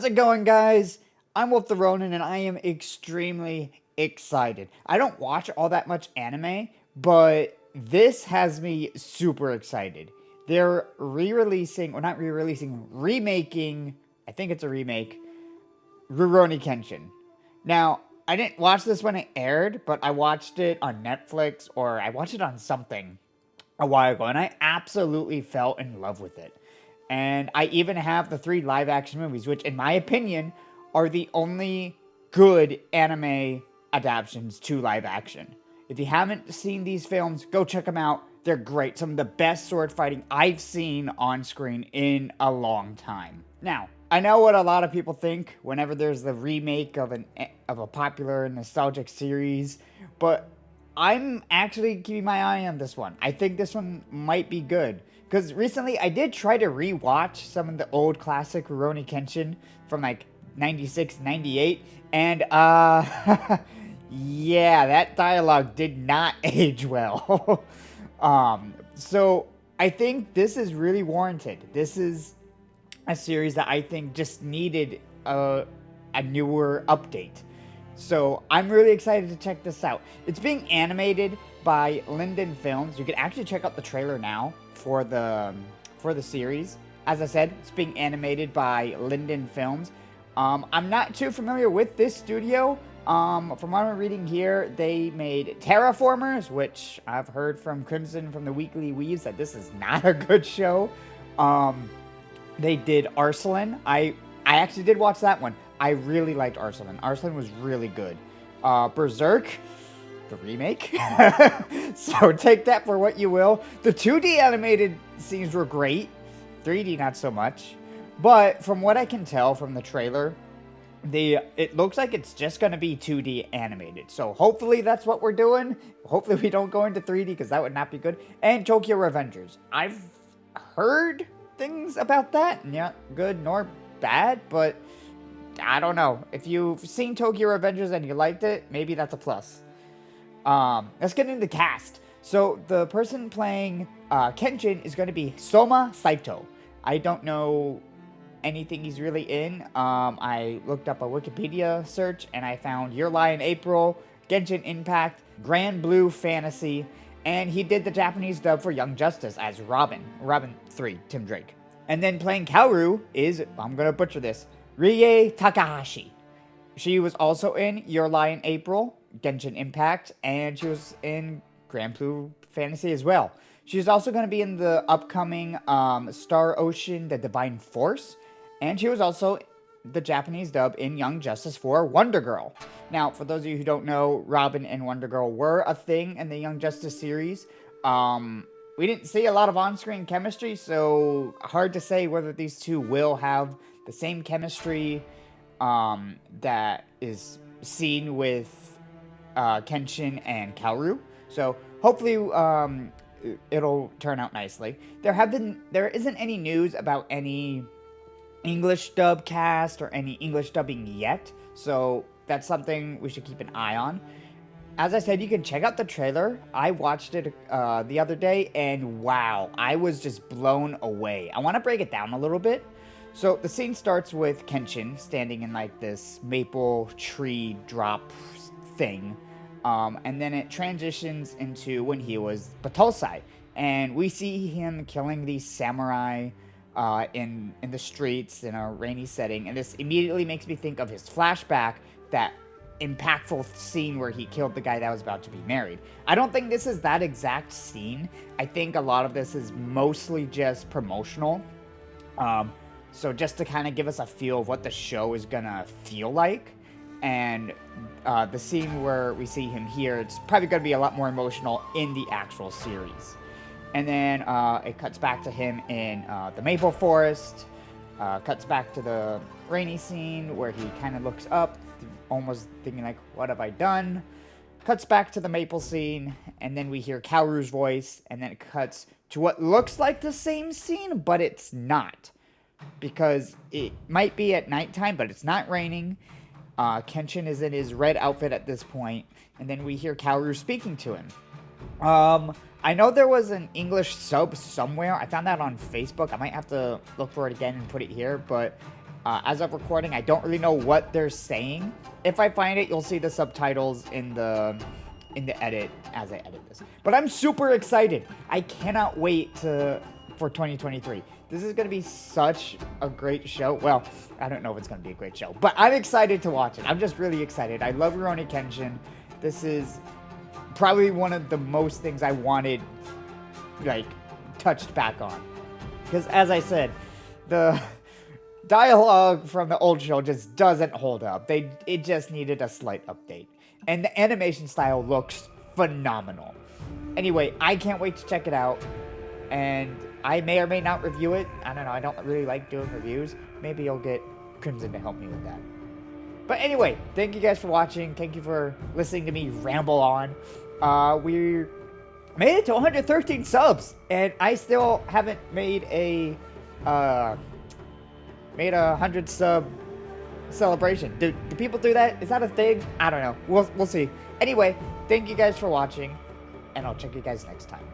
it going, guys? I'm WulfTheRonin, and I am extremely excited. I don't watch all that much anime, but this has me super excited. They're re-releasing, or not re-releasing, remaking, I think it's a remake, Rurouni Kenshin. Now, I didn't watch this when it aired, but I watched it on Netflix, or I watched it on something a while ago, and I absolutely fell in love with it. And I even have the 3 live action movies, which, in my opinion, are the only good anime adaptations to live action. If you haven't seen these films, go check them out. They're great. Some of the best sword fighting I've seen on screen in a long time. Now, I know what a lot of people think whenever there's the remake of a popular nostalgic series, but I'm actually keeping my eye on this one. I think this one might be good. Because recently I did try to rewatch some of the old classic Rurouni Kenshin from like 96, 98. And, yeah, that dialogue did not age well. So I think this is really warranted. This is a series that I think just needed a newer update. So I'm really excited to check this out. It's being animated by Linden Films. You can actually check out the trailer now for the series. As I said, it's being animated by Linden Films. I'm not too familiar with this studio. From what I'm reading here, they made Terraformers, which I've heard from Crimson from the Weekly Weaves that this is not a good show. They did Arslan. I actually did watch that one. I really liked Arslan. Arslan was really good. Berserk, the remake. So take that for what you will. The 2D animated scenes were great. 3D not so much. But from what I can tell from the trailer, it looks like it's just going to be 2D animated. So hopefully that's what we're doing. Hopefully we don't go into 3D because that would not be good. And Tokyo Revengers. I've heard things about that. Yeah, good nor bad, but I don't know. If you've seen Tokyo Revengers and you liked it, maybe that's a plus. Let's get into the cast. So the person playing Kenshin is going to be Soma Saito. I don't know anything he's really in. I looked up a Wikipedia search and I found Your Lie in April, Genshin Impact, Grand Blue Fantasy, and he did the Japanese dub for Young Justice as Robin 3, Tim Drake. And then playing Kaoru is, I'm going to butcher this, Rie Takahashi. She was also in Your Lie in April, Genshin Impact, and she was in Grand Blue Fantasy as well. She's also going to be in the upcoming Star Ocean, The Divine Force, and she was also the Japanese dub in Young Justice for Wonder Girl. Now, for those of you who don't know, Robin and Wonder Girl were a thing in the Young Justice series. We didn't see a lot of on-screen chemistry, so hard to say whether these two will have the same chemistry that is seen with Kenshin and Kaoru. So hopefully it'll turn out nicely. There isn't any news about any English dub cast or any English dubbing yet, so that's something we should keep an eye on. As I said, you can check out the trailer. I watched it the other day, and wow, I was just blown away. I want to break it down a little bit. So the scene starts with Kenshin standing in like this maple tree drop thing, and then it transitions into when he was Batolsai, and we see him killing these samurai in the streets in a rainy setting, and this immediately makes me think of his flashback, that impactful scene where he killed the guy that was about to be married. I don't think this is that exact scene. I think a lot of this is mostly just promotional. So just to kind of give us a feel of what the show is gonna feel like. And the scene where we see him here, it's probably gonna be a lot more emotional in the actual series. And then it cuts back to him in the maple forest. Cuts back to the rainy scene where he kind of looks up, almost thinking like, what have I done? Cuts back to the maple scene, and then we hear Kaoru's voice, and then it cuts to what looks like the same scene, but it's not. Because it might be at nighttime, but it's not raining. Kenshin is in his red outfit at this point, and then we hear Kaoru speaking to him. I know there was an English sub somewhere. I found that on Facebook. I might have to look for it again and put it here, but As of recording, I don't really know what they're saying. If I find it, you'll see the subtitles in the edit as I edit this. But I'm super excited. I cannot wait for 2023. This is going to be such a great show. Well, I don't know if it's going to be a great show, but I'm excited to watch it. I'm just really excited. I love Rurouni Kenshin. This is probably one of the most things I wanted, like, touched back on. Because as I said, the dialogue from the old show just doesn't hold up. It just needed a slight update. And the animation style looks phenomenal. Anyway, I can't wait to check it out. And I may or may not review it. I don't know. I don't really like doing reviews. Maybe you'll get Crimson to help me with that. But anyway, thank you guys for watching. Thank you for listening to me ramble on. We made it to 113 subs. And I still haven't made a 100 sub celebration. Do people do that? Is that a thing? I don't know. We'll see. Anyway, thank you guys for watching, and I'll check you guys next time.